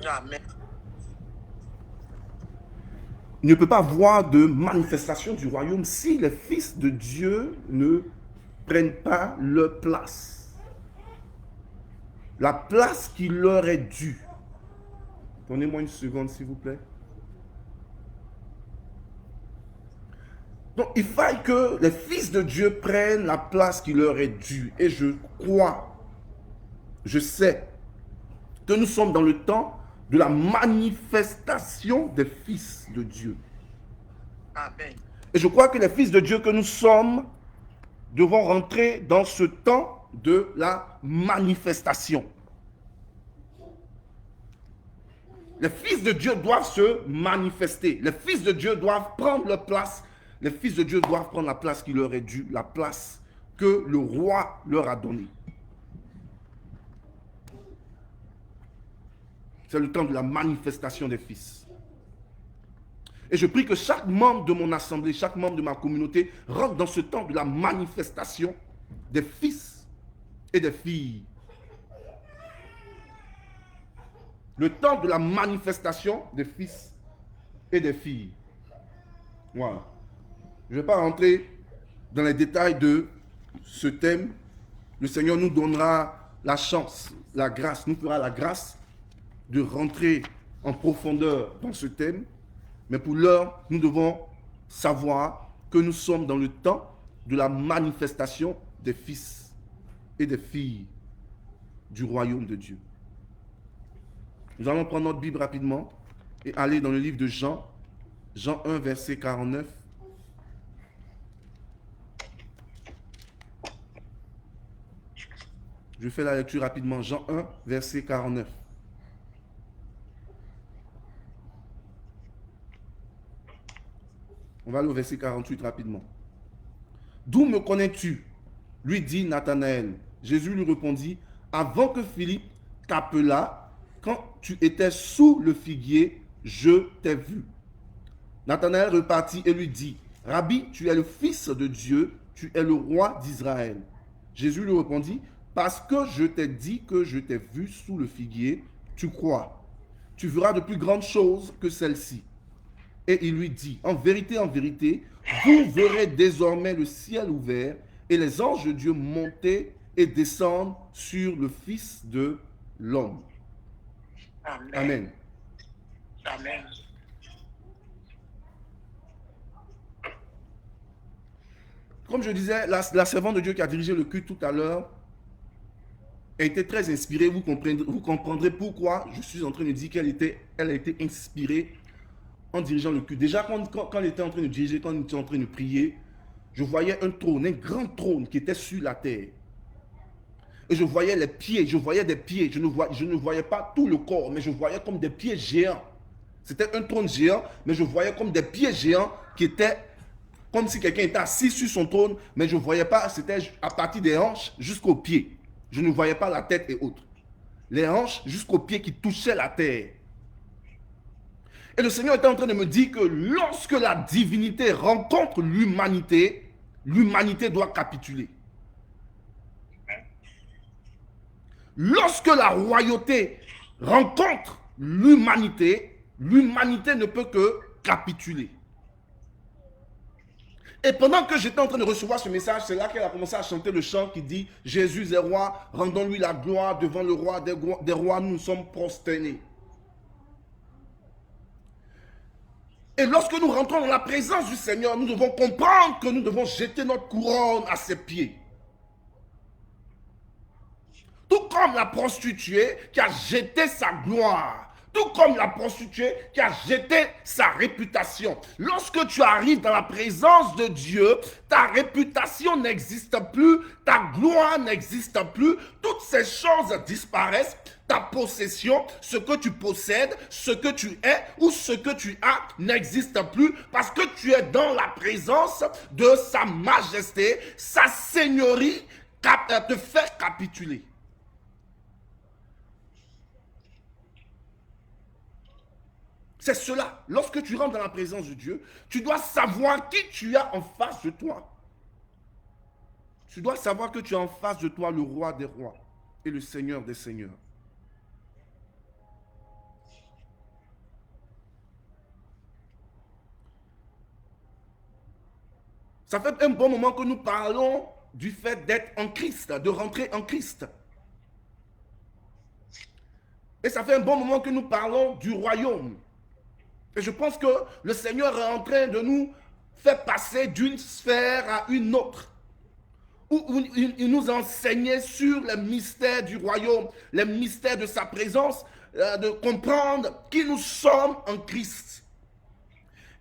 Amen. Il ne peut pas avoir de manifestation du royaume si les fils de Dieu ne prennent pas leur place. La place qui leur est due. Donnez-moi une seconde, s'il vous plaît. Donc, il faille que les fils de Dieu prennent la place qui leur est due. Et je crois, je sais que nous sommes dans le temps de la manifestation des fils de Dieu. Amen. Et je crois que les fils de Dieu que nous sommes devons rentrer dans ce temps de la manifestation. Les fils de Dieu doivent se manifester. Les fils de Dieu doivent prendre leur place. Les fils de Dieu doivent prendre la place qui leur est due, la place que le roi leur a donnée. C'est le temps de la manifestation des fils. Et je prie que chaque membre de mon assemblée, chaque membre de ma communauté rentre dans ce temps de la manifestation des fils et des filles. Le temps de la manifestation des fils et des filles. Voilà. Je ne vais pas rentrer dans les détails de ce thème. Le Seigneur nous donnera la chance, la grâce, nous fera la grâce de rentrer en profondeur dans ce thème. Mais pour l'heure, nous devons savoir que nous sommes dans le temps de la manifestation des fils et des filles du royaume de Dieu. Nous allons prendre notre Bible rapidement et aller dans le livre de Jean, Jean 1, verset 49. Je fais la lecture rapidement. Jean 1, verset 49. On va aller au verset 48 rapidement. D'où me connais-tu? Lui dit Nathanaël. Jésus lui répondit, avant que Philippe t'appelât, quand tu étais sous le figuier, je t'ai vu. Nathanaël repartit et lui dit, Rabbi, tu es le Fils de Dieu, tu es le roi d'Israël. Jésus lui répondit, parce que je t'ai dit que je t'ai vu sous le figuier, tu crois. Tu verras de plus grandes choses que celles-ci. Et il lui dit, en vérité, vous verrez désormais le ciel ouvert et les anges de Dieu monter et descendre sur le Fils de l'homme. Amen. Amen. Amen. Comme je disais, la servante de Dieu qui a dirigé le culte tout à l'heure a été très inspirée. Vous comprendrez pourquoi je suis en train de dire elle a été inspirée en dirigeant le culte. Déjà, quand elle était en train de diriger, quand elle était en train de prier, je voyais un trône, un grand trône qui était sur la terre. Et je voyais les pieds, je voyais des pieds. Je ne voyais pas tout le corps, mais je voyais comme des pieds géants. C'était un trône géant, mais je voyais comme des pieds géants qui étaient comme si quelqu'un était assis sur son trône, mais je ne voyais pas, c'était à partir des hanches jusqu'aux pieds. Je ne voyais pas la tête et autres. Les hanches jusqu'aux pieds qui touchaient la terre. Et le Seigneur était en train de me dire que lorsque la divinité rencontre l'humanité, l'humanité doit capituler. Lorsque la royauté rencontre l'humanité, l'humanité ne peut que capituler. Et pendant que j'étais en train de recevoir ce message, c'est là qu'elle a commencé à chanter le chant qui dit « Jésus est roi, rendons-lui la gloire, devant le roi des rois, nous sommes prosternés. » Et lorsque nous rentrons dans la présence du Seigneur, nous devons comprendre que nous devons jeter notre couronne à ses pieds. Tout comme la prostituée qui a jeté sa gloire, tout comme la prostituée qui a jeté sa réputation. Lorsque tu arrives dans la présence de Dieu, ta réputation n'existe plus, ta gloire n'existe plus, toutes ces choses disparaissent. Ta possession, ce que tu possèdes, ce que tu es ou ce que tu as n'existe plus parce que tu es dans la présence de sa majesté, sa seigneurie te fait capituler. C'est cela. Lorsque tu rentres dans la présence de Dieu, tu dois savoir qui tu as en face de toi. Tu dois savoir que tu as en face de toi le roi des rois et le seigneur des seigneurs. Ça fait un bon moment que nous parlons du fait d'être en Christ, de rentrer en Christ. Et ça fait un bon moment que nous parlons du royaume. Et je pense que le Seigneur est en train de nous faire passer d'une sphère à une autre. Où il nous enseignait sur les mystères du royaume, les mystères de sa présence, de comprendre qui nous sommes en Christ.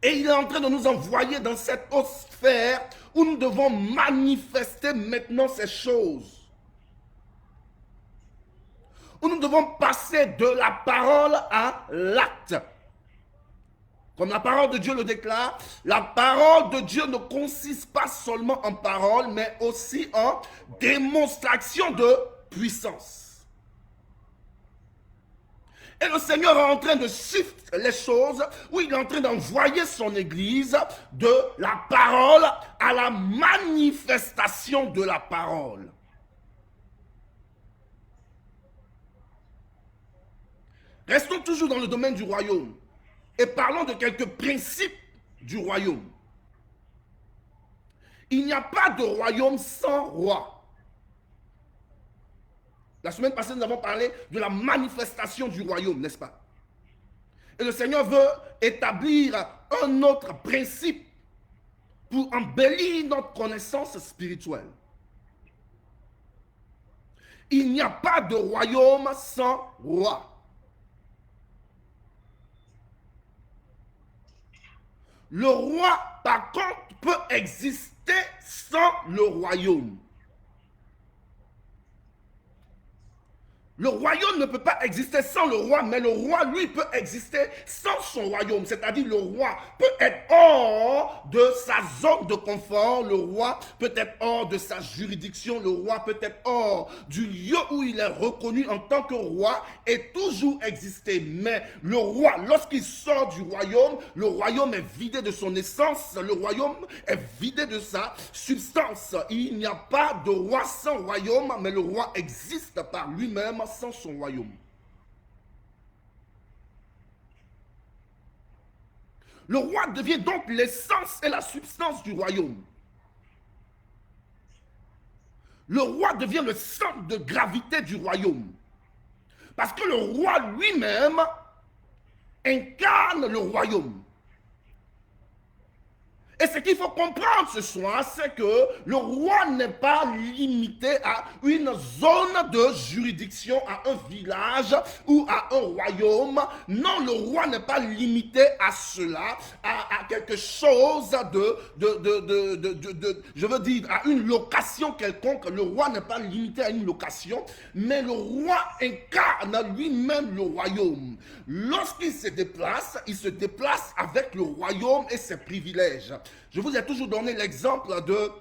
Et il est en train de nous envoyer dans cette haute sphère où nous devons manifester maintenant ces choses. Où nous devons passer de la parole à l'acte. Comme la parole de Dieu le déclare, la parole de Dieu ne consiste pas seulement en parole, mais aussi en démonstration de puissance. Et le Seigneur est en train de shift les choses, où il est en train d'envoyer son Église de la parole à la manifestation de la parole. Restons toujours dans le domaine du royaume et parlons de quelques principes du royaume. Il n'y a pas de royaume sans roi. La semaine passée, nous avons parlé de la manifestation du royaume, n'est-ce pas? Et le Seigneur veut établir un autre principe pour embellir notre connaissance spirituelle. Il n'y a pas de royaume sans roi. Le roi, par contre, peut exister sans le royaume. Le royaume ne peut pas exister sans le roi, mais le roi, lui, peut exister sans son royaume. C'est-à-dire le roi peut être hors de sa zone de confort, le roi peut être hors de sa juridiction, le roi peut être hors du lieu où il est reconnu en tant que roi et toujours exister. Mais le roi, lorsqu'il sort du royaume, le royaume est vidé de son essence, le royaume est vidé de sa substance. Il n'y a pas de roi sans royaume, mais le roi existe par lui-même sans son royaume. Le roi devient donc l'essence et la substance du royaume. Le roi devient le centre de gravité du royaume. Parce que le roi lui-même incarne le royaume. Et ce qu'il faut comprendre ce soir, c'est que le roi n'est pas limité à une zone de juridiction, à un village ou à un royaume. Non, le roi n'est pas limité à cela, à quelque chose je veux dire, à une location quelconque. Le roi n'est pas limité à une location, mais le roi incarne lui-même le royaume. Lorsqu'il se déplace avec le royaume et ses privilèges. Je vous ai toujours donné l'exemple de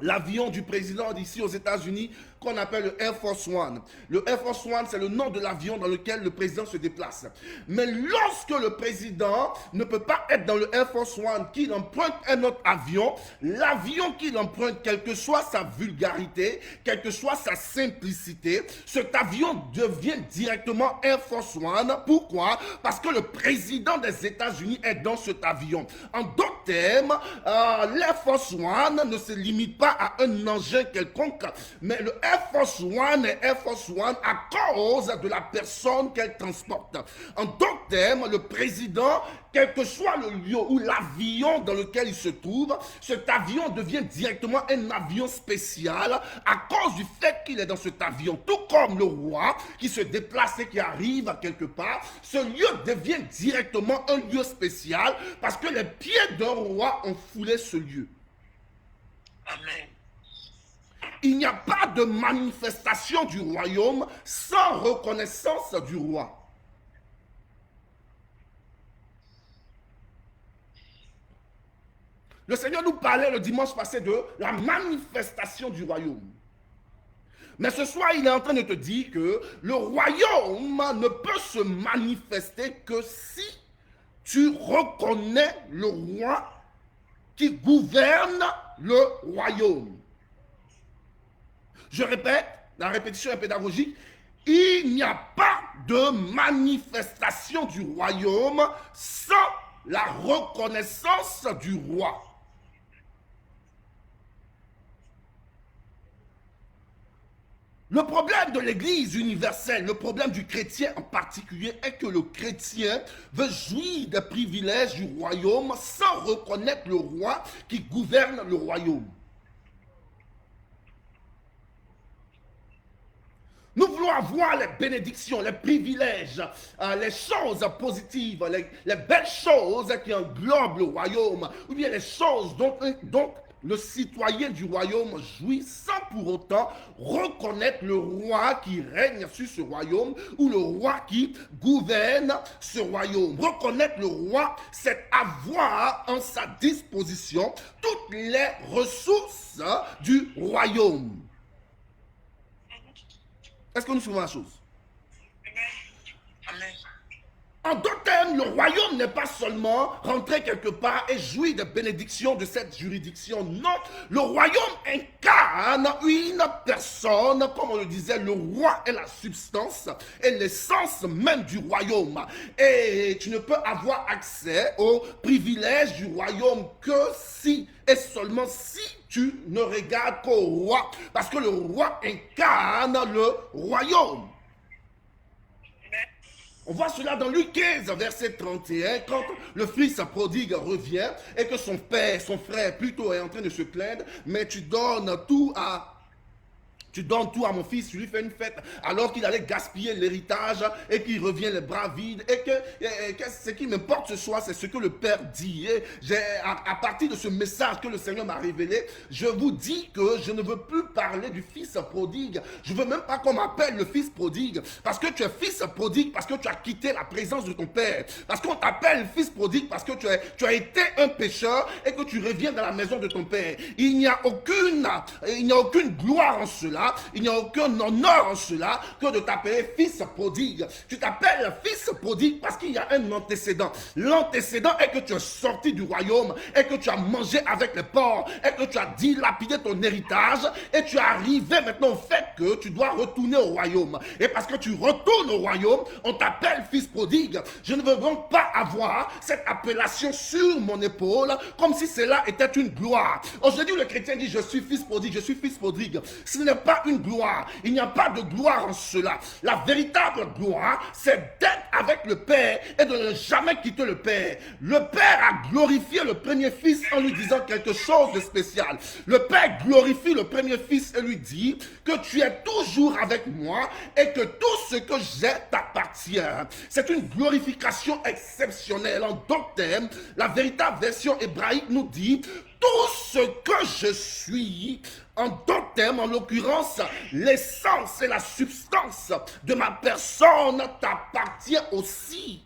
l'avion du président d'ici aux États-Unis qu'on appelle le Air Force One. Le Air Force One, c'est le nom de l'avion dans lequel le président se déplace. Mais lorsque le président ne peut pas être dans le Air Force One, qu'il emprunte un autre avion, l'avion qu'il emprunte, quelle que soit sa vulgarité, quelle que soit sa simplicité, cet avion devient directement Air Force One. Pourquoi? Parce que le président des États-Unis est dans cet avion. En d'autres termes, l'Air Force One ne se limite pas à un engin quelconque, mais le Air Force One est Air Force One à cause de la personne qu'elle transporte. En d'autres termes, le président, quel que soit le lieu ou l'avion dans lequel il se trouve, cet avion devient directement un avion spécial à cause du fait qu'il est dans cet avion. Tout comme le roi qui se déplace et qui arrive à quelque part, ce lieu devient directement un lieu spécial parce que les pieds d'un roi ont foulé ce lieu. Amen. Il n'y a pas de manifestation du royaume sans reconnaissance du roi. Le Seigneur nous parlait le dimanche passé de la manifestation du royaume. Mais ce soir, il est en train de te dire que le royaume ne peut se manifester que si tu reconnais le roi qui gouverne le royaume. Je répète, la répétition est pédagogique, il n'y a pas de manifestation du royaume sans la reconnaissance du roi. Le problème de l'Église universelle, le problème du chrétien en particulier, est que le chrétien veut jouir des privilèges du royaume sans reconnaître le roi qui gouverne le royaume. Nous voulons avoir les bénédictions, les privilèges, les choses positives, les belles choses qui englobent le royaume, ou bien les choses dont le citoyen du royaume jouit sans pour autant reconnaître le roi qui règne sur ce royaume ou le roi qui gouverne ce royaume. Reconnaître le roi, c'est avoir en sa disposition toutes les ressources du royaume. Est-ce que nous suivons la chose? Amen. En d'autres termes, le royaume n'est pas seulement rentrer quelque part et jouir des bénédictions de cette juridiction. Non, le royaume incarne une personne, comme on le disait, le roi est la substance et l'essence même du royaume. Et tu ne peux avoir accès aux privilèges du royaume que si et seulement si tu ne regardes qu'au roi, parce que le roi incarne le royaume. On voit cela dans Luc 15, verset 31, quand le fils prodigue revient et que son père, son frère plutôt est en train de se plaindre, mais tu donnes tout à mon fils, tu lui fais une fête, alors qu'il allait gaspiller l'héritage et qu'il revient les bras vides. Et que ce qui m'importe ce soir, c'est ce que le Père dit. Et à partir de ce message que le Seigneur m'a révélé, je vous dis que je ne veux plus parler du fils prodigue. Je ne veux même pas qu'on m'appelle le fils prodigue. Parce que tu es fils prodigue, parce que tu as quitté la présence de ton Père. Parce qu'on t'appelle fils prodigue, parce que tu as été un pécheur et que tu reviens dans la maison de ton Père. Il n'y a aucune gloire en cela. Il n'y a aucun honneur en cela que de t'appeler fils prodigue. Tu t'appelles fils prodigue parce qu'il y a un antécédent. L'antécédent est que tu es sorti du royaume et que tu as mangé avec les porcs et que tu as dilapidé ton héritage et tu es arrivé maintenant au fait que tu dois retourner au royaume. Et parce que tu retournes au royaume, on t'appelle fils prodigue. Je ne veux donc pas avoir cette appellation sur mon épaule comme si cela était une gloire. Aujourd'hui, le chrétien dit je suis fils prodigue, je suis fils prodigue. Ce n'est pas une gloire. Il n'y a pas de gloire en cela. La véritable gloire, c'est d'être avec le Père et de ne jamais quitter le Père. Le Père a glorifié le premier fils en lui disant quelque chose de spécial. Le Père glorifie le premier fils et lui dit que tu es toujours avec moi et que tout ce que j'ai t'appartient. C'est une glorification exceptionnelle. En d'autres termes, la véritable version hébraïque nous dit tout ce que je suis. En d'autres termes, en l'occurrence, l'essence et la substance de ma personne t'appartient aussi.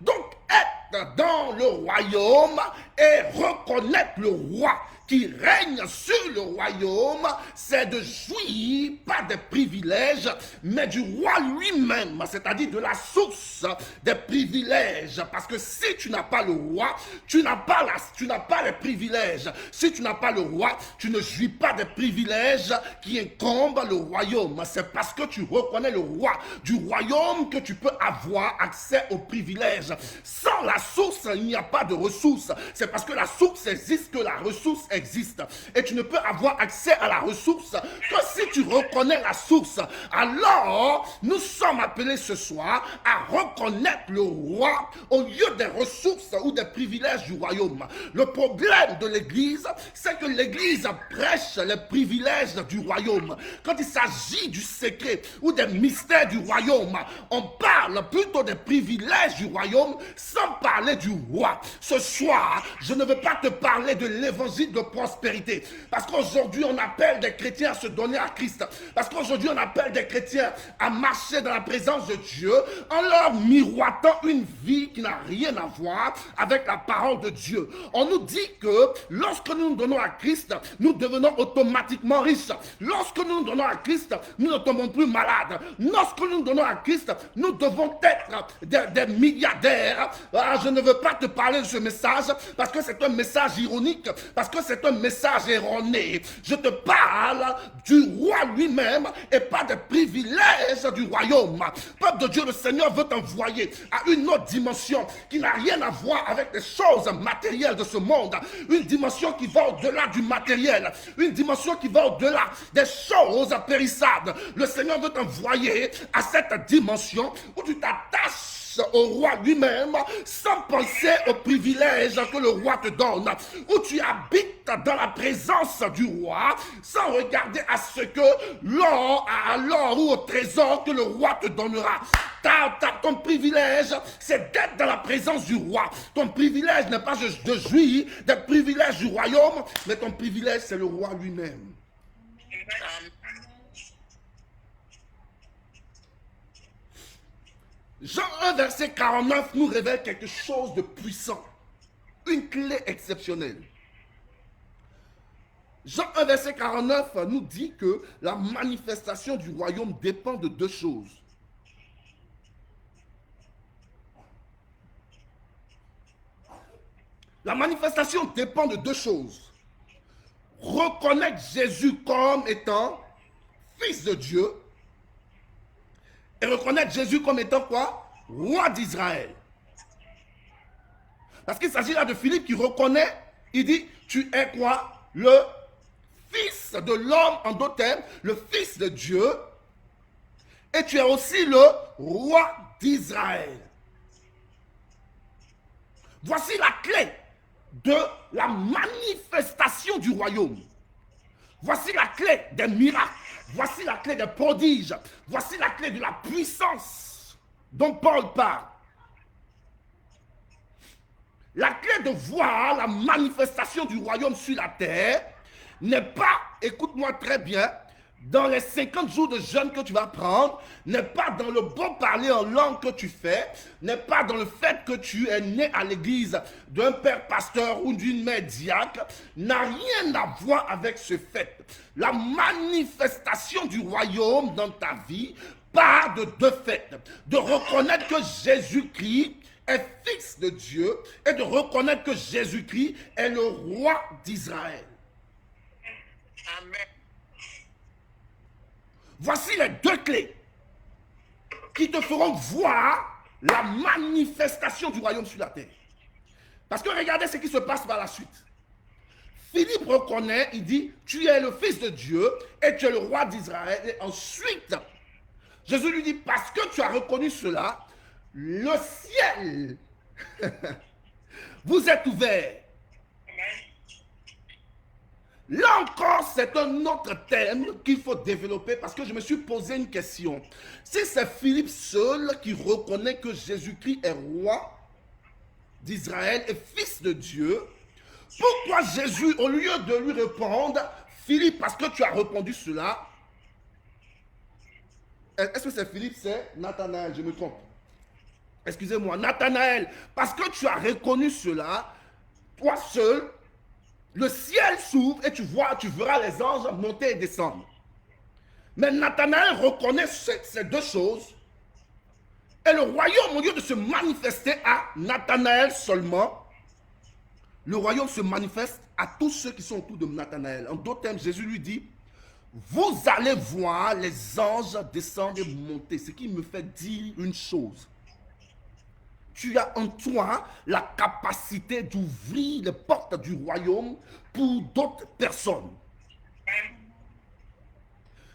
Donc, être dans le royaume et reconnaître le roi qui règne sur le royaume, c'est de jouir pas des privilèges, mais du roi lui-même, c'est-à-dire de la source des privilèges. Parce que si tu n'as pas le roi, tu n'as pas les privilèges. Si tu n'as pas le roi, tu ne jouis pas des privilèges qui incombent le royaume. C'est parce que tu reconnais le roi du royaume que tu peux avoir accès aux privilèges. Sans la source, il n'y a pas de ressources. C'est parce que la source existe que la ressource existe. Et tu ne peux avoir accès à la ressource que si tu reconnais la source. Alors, nous sommes appelés ce soir à reconnaître le roi au lieu des ressources ou des privilèges du royaume. Le problème de l'Église, c'est que l'Église prêche les privilèges du royaume. Quand il s'agit du secret ou des mystères du royaume, on parle plutôt des privilèges du royaume sans parler du roi. Ce soir, je ne veux pas te parler de l'évangile de prospérité. Parce qu'aujourd'hui, on appelle des chrétiens à se donner à Christ. Parce qu'aujourd'hui, on appelle des chrétiens à marcher dans la présence de Dieu en leur miroitant une vie qui n'a rien à voir avec la parole de Dieu. On nous dit que lorsque nous nous donnons à Christ, nous devenons automatiquement riches. Lorsque nous nous donnons à Christ, nous ne tombons plus malades. Lorsque nous nous donnons à Christ, nous devons être des milliardaires. Je ne veux pas te parler de ce message parce que c'est un message ironique, parce que c'est c'est un message erroné. Je te parle du roi lui-même et pas des privilèges du royaume. Peuple de Dieu, le Seigneur veut t'envoyer à une autre dimension qui n'a rien à voir avec les choses matérielles de ce monde. Une dimension qui va au-delà du matériel. Une dimension qui va au-delà des choses périssables. Le Seigneur veut t'envoyer à cette dimension où tu t'attaches au roi lui-même sans penser aux privilèges que le roi te donne, où tu habites dans la présence du roi sans regarder à ce que l'or ou au trésor que le roi te donnera. Ton privilège, c'est d'être dans la présence du roi. Ton privilège n'est pas de jouir des privilèges du royaume, mais ton privilège, c'est le roi lui-même. Jean 1, verset 49 nous révèle quelque chose de puissant, une clé exceptionnelle. Jean 1, verset 49 nous dit que la manifestation du royaume dépend de deux choses. La manifestation dépend de deux choses. Reconnaître Jésus comme étant Fils de Dieu et reconnaître Jésus comme étant quoi? Roi d'Israël. Parce qu'il s'agit là de Philippe qui reconnaît, il dit, tu es quoi? Le Fils de l'homme, en d'autres termes, le Fils de Dieu, et tu es aussi le Roi d'Israël. Voici la clé de la manifestation du royaume. Voici la clé des miracles. Voici la clé des prodiges. Voici la clé de la puissance dont Paul parle. La clé de voir la manifestation du royaume sur la terre n'est pas, écoute-moi très bien, dans les 50 jours de jeûne que tu vas prendre, n'est pas dans le bon parler en langue que tu fais, n'est pas dans le fait que tu es né à l'église d'un père pasteur ou d'une mère diacre, n'a rien à voir avec ce fait. La manifestation du royaume dans ta vie part de deux faits. De reconnaître que Jésus-Christ est Fils de Dieu et de reconnaître que Jésus-Christ est le roi d'Israël. Amen. Voici les deux clés qui te feront voir la manifestation du royaume sur la terre. Parce que regardez ce qui se passe par la suite. Philippe reconnaît, il dit, tu es le Fils de Dieu et tu es le roi d'Israël. Et ensuite, Jésus lui dit, parce que tu as reconnu cela, le ciel vous est ouvert. Là encore, c'est un autre thème qu'il faut développer parce que je me suis posé une question. Si c'est Philippe seul qui reconnaît que Jésus-Christ est roi d'Israël et Fils de Dieu, pourquoi Jésus, au lieu de lui répondre, Philippe, parce que tu as répondu cela, est-ce que c'est Philippe, c'est Nathanaël, je me trompe. Excusez-moi, Nathanaël, parce que tu as reconnu cela, toi seul, le ciel s'ouvre et tu verras les anges monter et descendre. Mais Nathanaël reconnaît ces deux choses. Et le royaume, au lieu de se manifester à Nathanaël seulement, le royaume se manifeste à tous ceux qui sont autour de Nathanaël. En d'autres termes, Jésus lui dit, vous allez voir les anges descendre et monter. Ce qui me fait dire une chose. Tu as en toi la capacité d'ouvrir les portes du royaume pour d'autres personnes.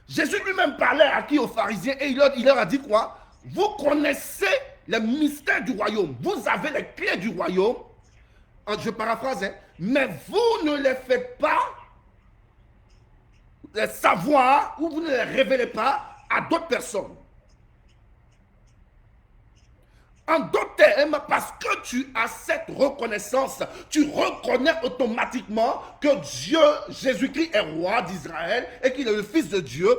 Jésus lui-même parlait à qui? Aux pharisiens, et il leur a dit quoi? Vous connaissez les mystères du royaume. Vous avez les clés du royaume. Je paraphrase, hein, mais vous ne les faites pas les savoir ou vous ne les révélez pas à d'autres personnes. En d'autres termes, parce que tu as cette reconnaissance, tu reconnais automatiquement que Dieu, Jésus-Christ est roi d'Israël et qu'il est le Fils de Dieu.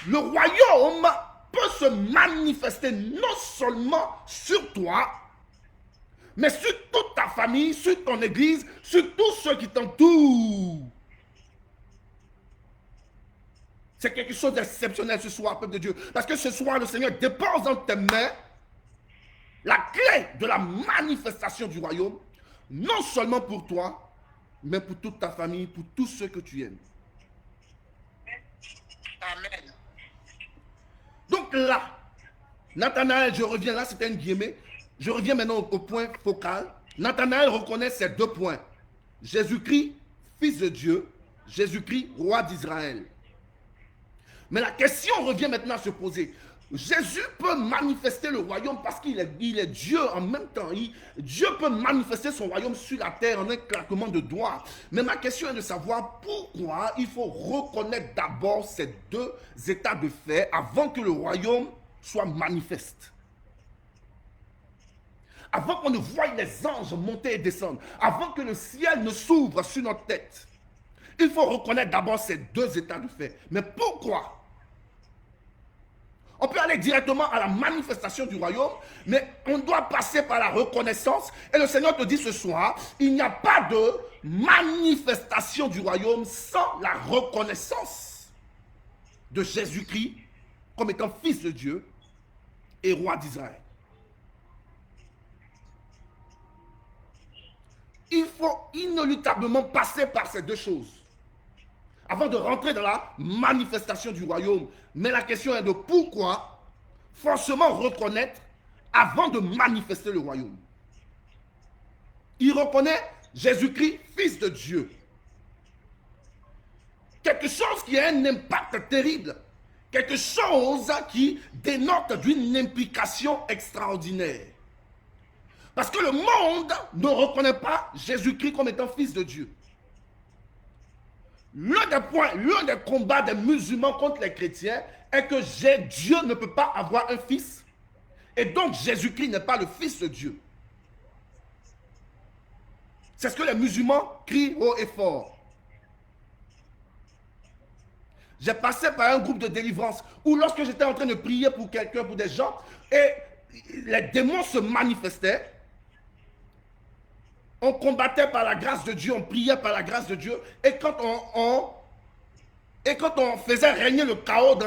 Le royaume peut se manifester non seulement sur toi, mais sur toute ta famille, sur ton église, sur tous ceux qui t'entourent. C'est quelque chose d'exceptionnel ce soir, peuple de Dieu. Parce que ce soir, le Seigneur dépose dans tes mains la clé de la manifestation du royaume, non seulement pour toi, mais pour toute ta famille, pour tous ceux que tu aimes. Amen. Donc là, Nathanaël, je reviens là, c'était une guillemets. Je reviens maintenant au point focal. Nathanaël reconnaît ces deux points. Jésus-Christ, Fils de Dieu, Jésus-Christ, Roi d'Israël. Mais la question revient maintenant à se poser. Jésus peut manifester le royaume parce qu'il est Dieu en même temps. Dieu peut manifester son royaume sur la terre en un claquement de doigts. Mais ma question est de savoir pourquoi il faut reconnaître d'abord ces deux états de fait avant que le royaume soit manifeste. Avant qu'on ne voie les anges monter et descendre, avant que le ciel ne s'ouvre sur notre tête, il faut reconnaître d'abord ces deux états de fait. Mais pourquoi? On peut aller directement à la manifestation du royaume, mais on doit passer par la reconnaissance. Et le Seigneur te dit ce soir, il n'y a pas de manifestation du royaume sans la reconnaissance de Jésus-Christ comme étant Fils de Dieu et Roi d'Israël. Il faut inéluctablement passer par ces deux choses avant de rentrer dans la manifestation du royaume. Mais la question est de pourquoi forcément reconnaître avant de manifester le royaume. Il reconnaît Jésus-Christ, Fils de Dieu. Quelque chose qui a un impact terrible. Quelque chose qui dénote d'une implication extraordinaire. Parce que le monde ne reconnaît pas Jésus-Christ comme étant Fils de Dieu. L'un des combats des musulmans contre les chrétiens est que Dieu ne peut pas avoir un fils. Et donc Jésus-Christ n'est pas le Fils de Dieu. C'est ce que les musulmans crient haut et fort. J'ai passé par un groupe de délivrance où lorsque j'étais en train de prier pour quelqu'un, pour des gens, et les démons se manifestaient, on combattait par la grâce de Dieu, on priait par la grâce de Dieu. Et quand on faisait régner le chaos,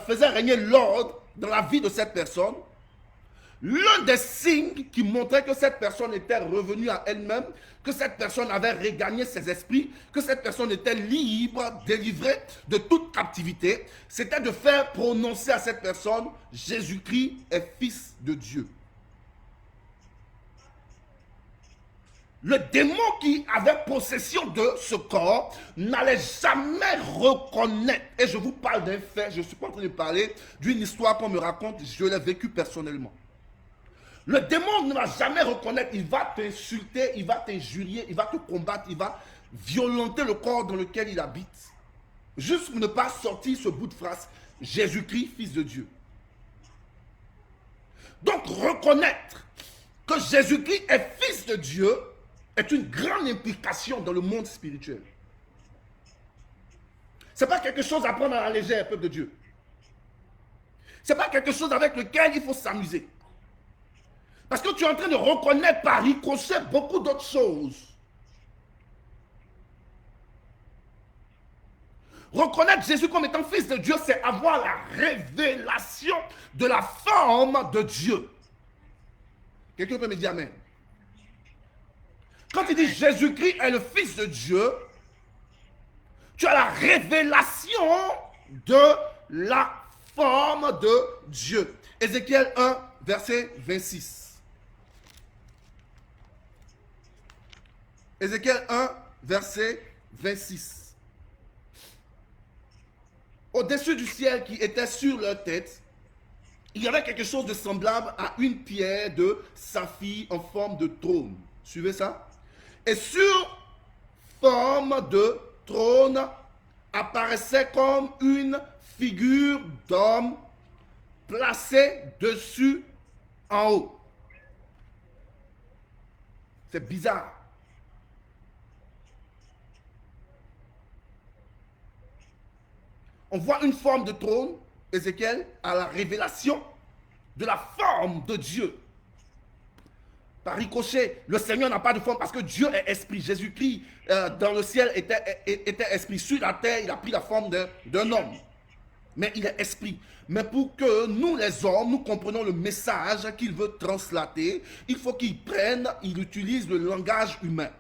faisait régner l'ordre dans la vie de cette personne, l'un des signes qui montrait que cette personne était revenue à elle-même, que cette personne avait regagné ses esprits, que cette personne était libre, délivrée de toute captivité, c'était de faire prononcer à cette personne « Jésus-Christ est Fils de Dieu ». Le démon qui avait possession de ce corps n'allait jamais reconnaître. Et je vous parle d'un fait, je ne suis pas en train de parler d'une histoire qu'on me raconte, je l'ai vécu personnellement. Le démon ne va jamais reconnaître, il va t'insulter, il va t'injurier, il va te combattre, il va violenter le corps dans lequel il habite. Juste pour ne pas sortir ce bout de phrase, Jésus-Christ, Fils de Dieu. Donc reconnaître que Jésus-Christ est Fils de Dieu est une grande implication dans le monde spirituel. Ce n'est pas quelque chose à prendre à la légère, peuple de Dieu. Ce n'est pas quelque chose avec lequel il faut s'amuser. Parce que tu es en train de reconnaître par ricochet beaucoup d'autres choses. Reconnaître Jésus comme étant Fils de Dieu, c'est avoir la révélation de la forme de Dieu. Quelqu'un peut me dire Amen. Quand il dit Jésus-Christ est le Fils de Dieu, tu as la révélation de la forme de Dieu. Ézéchiel 1, verset 26. Ézéchiel 1, verset 26. Au-dessus du ciel qui était sur leur tête, il y avait quelque chose de semblable à une pierre de saphir en forme de trône. Suivez ça? Et sur forme de trône apparaissait comme une figure d'homme placée dessus en haut. C'est bizarre. On voit une forme de trône, Ézéchiel, à la révélation de la forme de Dieu. Par ricochet, le Seigneur n'a pas de forme parce que Dieu est esprit. Jésus-Christ dans le ciel était esprit. Sur la terre, il a pris la forme d'un homme. Mais il est esprit. Mais pour que nous les hommes, nous comprenions le message qu'il veut translater, il faut qu'il utilise le langage humain.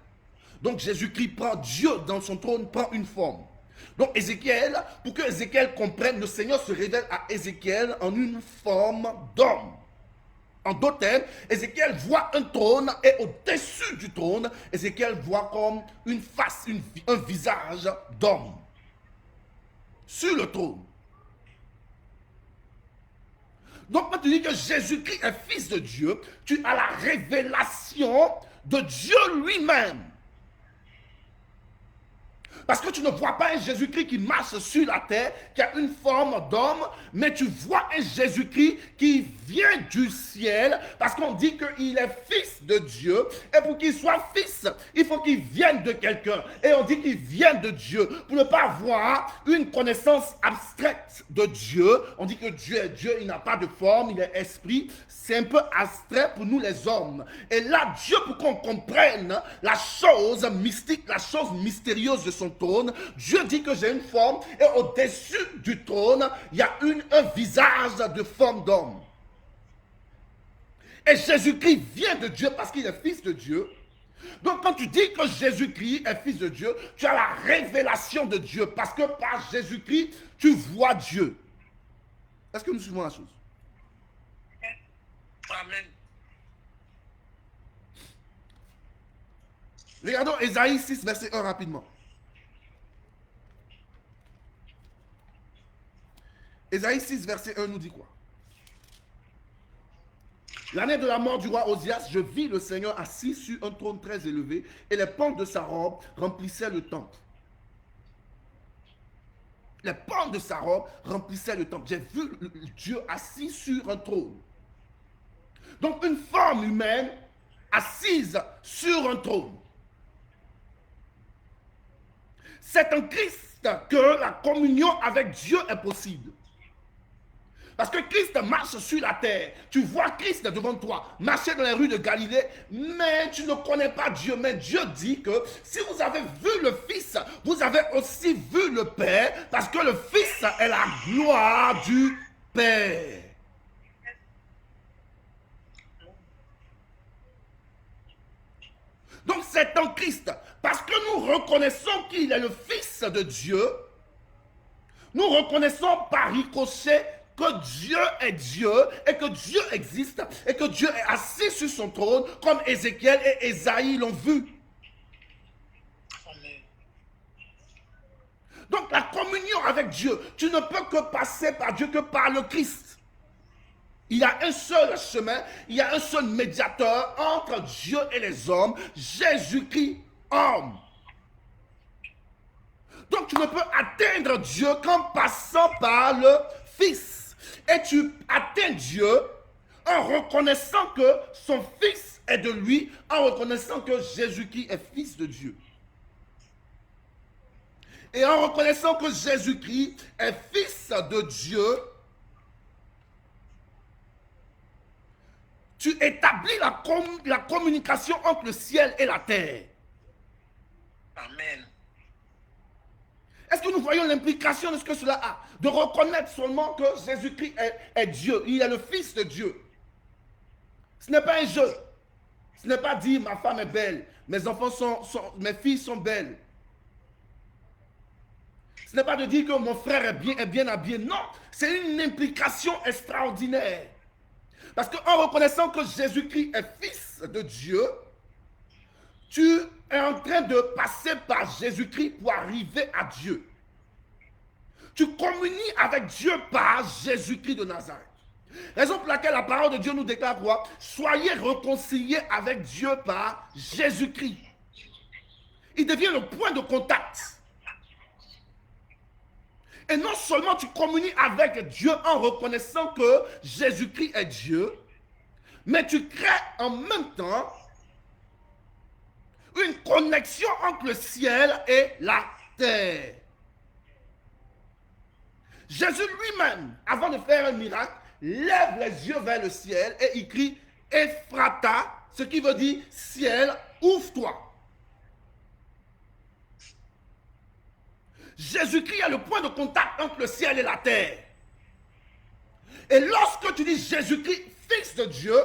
Donc Jésus-Christ prend, Dieu dans son trône prend une forme. Donc Ézéchiel, pour que Ézéchiel comprenne, le Seigneur se révèle à Ézéchiel en une forme d'homme. En d'autres termes, Ézéchiel voit un trône et au-dessus du trône, Ézéchiel voit comme une face, un visage d'homme sur le trône. Donc quand tu dis que Jésus-Christ est fils de Dieu, tu as la révélation de Dieu lui-même. Parce que tu ne vois pas un Jésus-Christ qui marche sur la terre, qui a une forme d'homme, mais tu vois un Jésus-Christ qui vient du ciel, parce qu'on dit qu'il est fils de Dieu, et pour qu'il soit fils, il faut qu'il vienne de quelqu'un. Et on dit qu'il vient de Dieu, pour ne pas avoir une connaissance abstraite de Dieu. On dit que Dieu est Dieu, il n'a pas de forme, il est esprit. C'est un peu abstrait pour nous les hommes. Et là, Dieu, pour qu'on comprenne la chose mystique, la chose mystérieuse de son trône, Dieu dit que j'ai une forme et au-dessus du trône, il y a un visage de forme d'homme. Et Jésus-Christ vient de Dieu parce qu'il est fils de Dieu. Donc quand tu dis que Jésus-Christ est fils de Dieu, tu as la révélation de Dieu parce que par Jésus-Christ, tu vois Dieu. Est-ce que nous suivons la chose? Amen. Regardons Ésaïe 6, verset 1 rapidement. Ésaïe 6, verset 1 nous dit quoi? L'année de la mort du roi Osias, je vis le Seigneur assis sur un trône très élevé et les pentes de sa robe remplissaient le temple. Les pentes de sa robe remplissaient le temple. J'ai vu Dieu assis sur un trône. Donc une forme humaine assise sur un trône. C'est en Christ que la communion avec Dieu est possible. Parce que Christ marche sur la terre. Tu vois Christ devant toi, marcher dans les rues de Galilée, mais tu ne connais pas Dieu. Mais Dieu dit que si vous avez vu le Fils, vous avez aussi vu le Père, parce que le Fils est la gloire du Père. Donc c'est en Christ, parce que nous reconnaissons qu'il est le Fils de Dieu, nous reconnaissons par ricochet que Dieu est Dieu et que Dieu existe et que Dieu est assis sur son trône comme Ézéchiel et Ésaïe l'ont vu. Amen. Donc la communion avec Dieu, tu ne peux que passer par Dieu que par le Christ. Il y a un seul chemin, il y a un seul médiateur entre Dieu et les hommes, Jésus-Christ, homme. Donc tu ne peux atteindre Dieu qu'en passant par le Fils. Et tu atteins Dieu en reconnaissant que son Fils est de lui, en reconnaissant que Jésus-Christ est Fils de Dieu. Et en reconnaissant que Jésus-Christ est Fils de Dieu, tu établis la communication entre le ciel et la terre. Amen. Est-ce que nous voyons l'implication de ce que cela a? De reconnaître seulement que Jésus-Christ est Dieu. Il est le Fils de Dieu. Ce n'est pas un jeu. Ce n'est pas dire ma femme est belle, mes enfants mes filles sont belles. Ce n'est pas de dire que mon frère est bien habillé. Non, c'est une implication extraordinaire. Parce qu'en reconnaissant que Jésus-Christ est Fils de Dieu, tu es en train de passer par Jésus-Christ pour arriver à Dieu. Tu communies avec Dieu par Jésus-Christ de Nazareth. Raison pour laquelle la parole de Dieu nous déclare quoi? Soyez réconciliés avec Dieu par Jésus-Christ. Il devient le point de contact. Et non seulement tu communies avec Dieu en reconnaissant que Jésus-Christ est Dieu, mais tu crées en même temps une connexion entre le ciel et la terre. Jésus lui-même, avant de faire un miracle, lève les yeux vers le ciel et il crie « Ephrata », ce qui veut dire « ciel, ouvre-toi ». Jésus-Christ est le point de contact entre le ciel et la terre. Et lorsque tu dis Jésus-Christ, Fils de Dieu,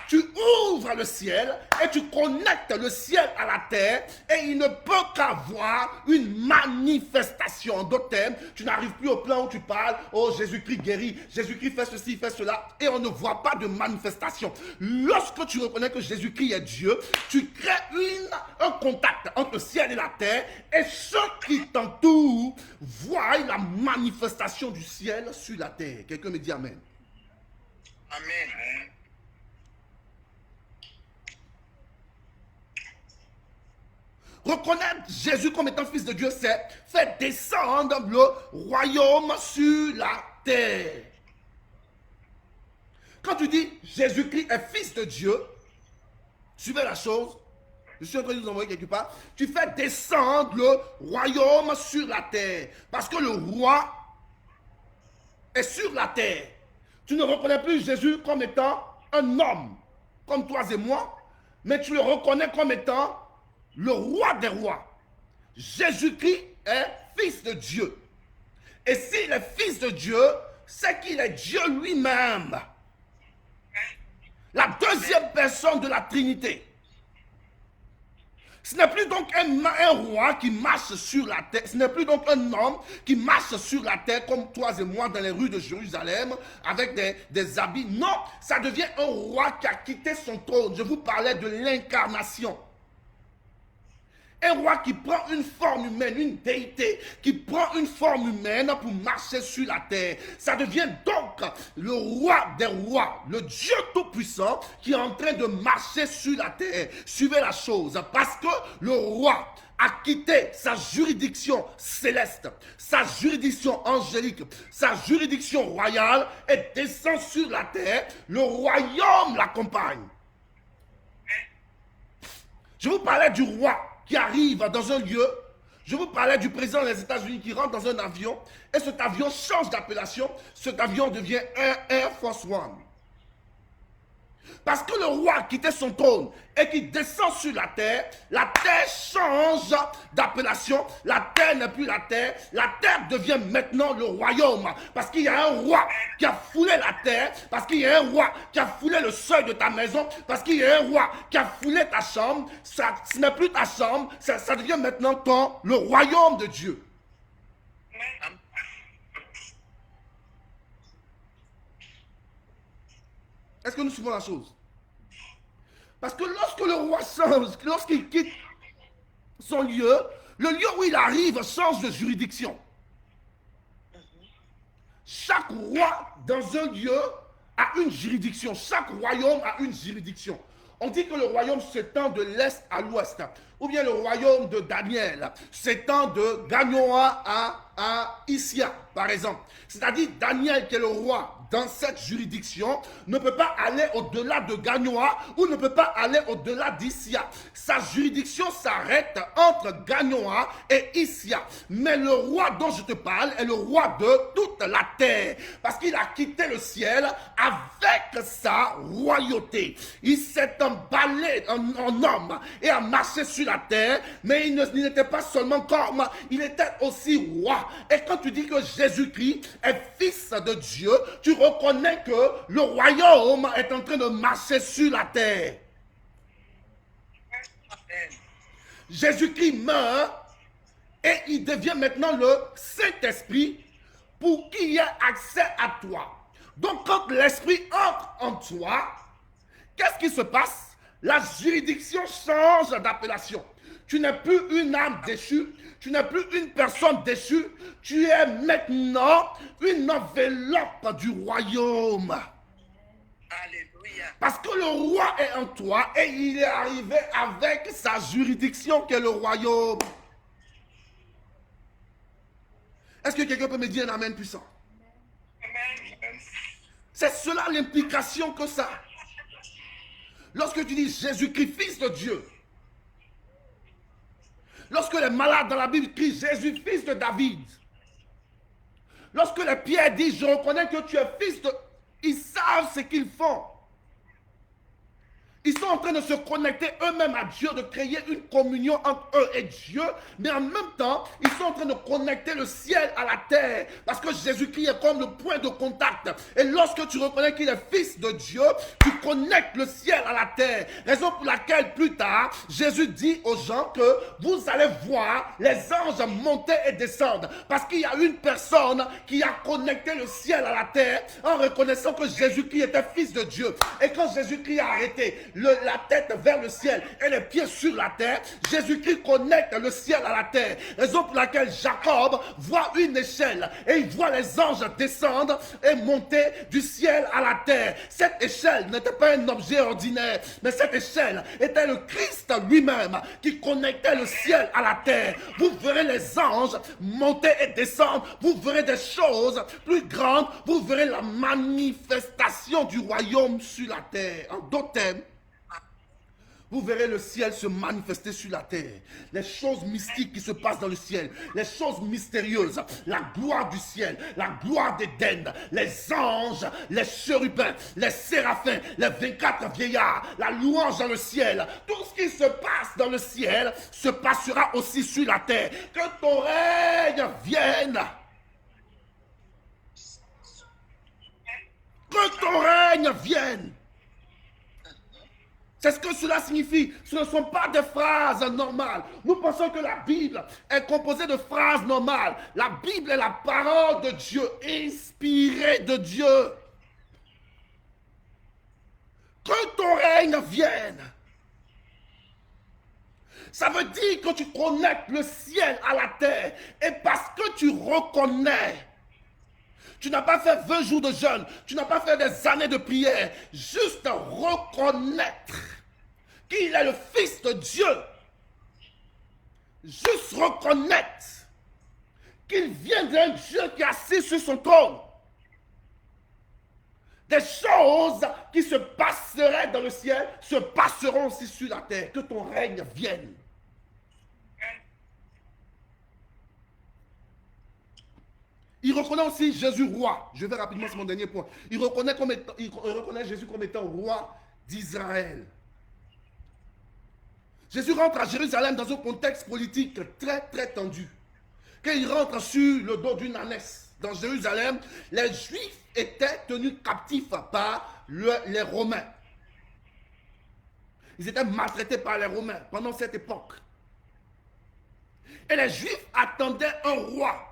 tu ouvres le ciel et tu connectes le ciel à la terre et il ne peut qu'avoir une manifestation. En d'autres termes, tu n'arrives plus au plan où tu parles, oh Jésus-Christ guérit, Jésus-Christ fait ceci, fait cela, et on ne voit pas de manifestation. Lorsque tu reconnais que Jésus-Christ est Dieu, tu crées un contact entre le ciel et la terre et ceux qui t'entourent voient la manifestation du ciel sur la terre. Quelqu'un me dit Amen. Amen. Reconnaître Jésus comme étant fils de Dieu, c'est faire descendre le royaume sur la terre. Quand tu dis Jésus-Christ est fils de Dieu, suivez la chose, je suis en train de vous envoyer quelque part, tu fais descendre le royaume sur la terre. Parce que le roi est sur la terre. Tu ne reconnais plus Jésus comme étant un homme, comme toi et moi, mais tu le reconnais comme étant le roi des rois. Jésus-Christ est fils de Dieu. Et s'il est fils de Dieu, c'est qu'il est Dieu lui-même. La deuxième personne de la Trinité. Ce n'est plus donc un roi qui marche sur la terre. Ce n'est plus donc un homme qui marche sur la terre comme toi et moi dans les rues de Jérusalem avec des habits. Non, ça devient un roi qui a quitté son trône. Je vous parlais de l'incarnation. Un roi qui prend une forme humaine, une déité, qui prend une forme humaine pour marcher sur la terre. Ça devient donc le roi des rois, le Dieu tout-puissant qui est en train de marcher sur la terre. Suivez la chose, parce que le roi a quitté sa juridiction céleste, sa juridiction angélique, sa juridiction royale et descend sur la terre. Le royaume l'accompagne. Je vous parlais du roi qui arrive dans un lieu. Je vous parlais du président des États-Unis qui rentre dans un avion et cet avion change d'appellation. Cet avion devient un Air Force One. Parce que le roi quittait son trône et qui descend sur la terre change d'appellation. La terre n'est plus la terre devient maintenant le royaume. Parce qu'il y a un roi qui a foulé la terre, parce qu'il y a un roi qui a foulé le seuil de ta maison, parce qu'il y a un roi qui a foulé ta chambre. Ce n'est plus ta chambre, ça devient maintenant le royaume de Dieu. Est-ce que nous suivons la chose? Parce que lorsque le roi change, lorsqu'il quitte son lieu, le lieu où il arrive change de juridiction. Chaque roi dans un lieu a une juridiction. Chaque royaume a une juridiction. On dit que le royaume s'étend de l'est à l'ouest. Ou bien le royaume de Daniel s'étend de Ganoa à Issia, par exemple. C'est-à-dire Daniel, qui est le roi dans cette juridiction, ne peut pas aller au-delà de Ganoa ou ne peut pas aller au-delà d'Issia. Sa juridiction s'arrête entre Ganoa et Issia. Mais le roi dont je te parle est le roi de toute la terre. Parce qu'il a quitté le ciel avec sa royauté. Il s'est emballé en homme et a marché sur la terre, mais il n'était pas seulement comme, il était aussi roi. Et quand tu dis que Jésus-Christ est fils de Dieu, tu reconnais que le royaume est en train de marcher sur la terre. Jésus-Christ meurt et il devient maintenant le Saint-Esprit pour qu'il y ait accès à toi. Donc quand l'Esprit entre en toi, qu'est-ce qui se passe? La juridiction change d'appellation. Tu n'es plus une âme déchue, tu n'es plus une personne déchue, tu es maintenant une enveloppe du royaume. Alléluia. Parce que le roi est en toi et il est arrivé avec sa juridiction qui est le royaume. Est-ce que quelqu'un peut me dire un amen puissant? Amen. C'est cela l'implication que ça. Lorsque tu dis Jésus-Christ, fils de Dieu, lorsque les malades dans la Bible crient Jésus, fils de David, lorsque les pierres disent je reconnais que tu es fils de... Ils savent ce qu'ils font. Ils sont sont en train de se connecter eux-mêmes à Dieu, de créer une communion entre eux et Dieu, mais en même temps, ils sont en train de connecter le ciel à la terre, parce que Jésus-Christ est comme le point de contact. Et lorsque tu reconnais qu'il est fils de Dieu, tu connectes le ciel à la terre. Raison pour laquelle plus tard, Jésus dit aux gens que vous allez voir les anges monter et descendre, parce qu'il y a une personne qui a connecté le ciel à la terre en reconnaissant que Jésus-Christ était fils de Dieu. Et quand Jésus-Christ a arrêté la tête vers le ciel et les pieds sur la terre, Jésus-Christ connecte le ciel à la terre. Raison pour laquelle Jacob voit une échelle et il voit les anges descendre et monter du ciel à la terre. Cette échelle n'était pas un objet ordinaire, mais cette échelle était le Christ lui-même qui connectait le ciel à la terre. Vous verrez les anges monter et descendre, vous verrez des choses plus grandes, vous verrez la manifestation du royaume sur la terre. En d'autres termes, vous verrez le ciel se manifester sur la terre. Les choses mystiques qui se passent dans le ciel. Les choses mystérieuses. La gloire du ciel. La gloire d'Éden. Les anges. Les chérubins. Les séraphins. Les 24 vieillards. La louange dans le ciel. Tout ce qui se passe dans le ciel se passera aussi sur la terre. Que ton règne vienne. Que ton règne vienne. C'est ce que cela signifie. Ce ne sont pas des phrases normales. Nous pensons que la Bible est composée de phrases normales. La Bible est la parole de Dieu, inspirée de Dieu. Que ton règne vienne. Ça veut dire que tu connectes le ciel à la terre. Et parce que tu reconnais, tu n'as pas fait 20 jours de jeûne, tu n'as pas fait des années de prière, juste reconnaître qu'il est le Fils de Dieu. Juste reconnaître qu'il vient d'un Dieu qui est assis sur son trône. Des choses qui se passeraient dans le ciel se passeront aussi sur la terre. Que ton règne vienne. Il reconnaît aussi Jésus roi. Je vais rapidement, c'est mon dernier point. Il reconnaît Jésus comme étant roi d'Israël. Jésus rentre à Jérusalem dans un contexte politique très très tendu. Quand il rentre sur le dos d'une ânesse dans Jérusalem, les Juifs étaient tenus captifs par les Romains. Ils étaient maltraités par les Romains pendant cette époque. Et les Juifs attendaient un roi.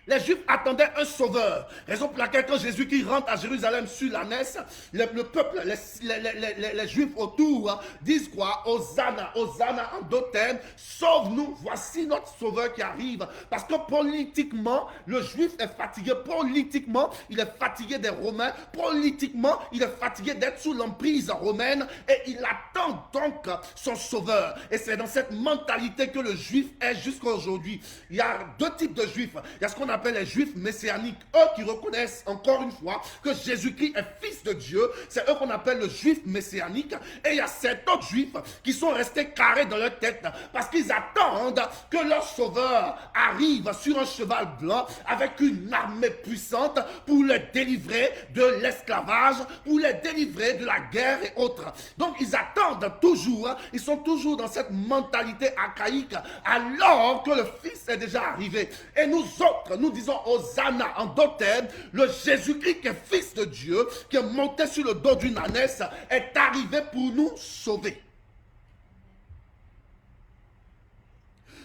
Les Juifs attendaient un sauveur. Raison pour laquelle quand Jésus-Christ rentre à Jérusalem sur l'ânesse, le peuple, les Juifs autour disent quoi? Hosanna, Hosanna en d'autres termes, sauve-nous, voici notre sauveur qui arrive. Parce que politiquement, le Juif est fatigué. Politiquement, il est fatigué des Romains. Politiquement, il est fatigué d'être sous l'emprise romaine. Et il attend donc son sauveur. Et c'est dans cette mentalité que le Juif est jusqu'à aujourd'hui. Il y a deux types de Juifs. Il y a ce qu'on appelle les Juifs messianiques, eux qui reconnaissent encore une fois que Jésus-Christ est fils de Dieu, c'est eux qu'on appelle le Juif messianique. Et il y a certains autres Juifs qui sont restés carrés dans leur tête parce qu'ils attendent que leur sauveur arrive sur un cheval blanc avec une armée puissante pour les délivrer de l'esclavage, pour les délivrer de la guerre et autres. Donc ils attendent toujours, ils sont toujours dans cette mentalité archaïque alors que le Fils est déjà arrivé. Et nous autres, nous disons Hosanna en d'autres termes, le Jésus-Christ qui est fils de Dieu, qui est monté sur le dos d'une ânesse, est arrivé pour nous sauver.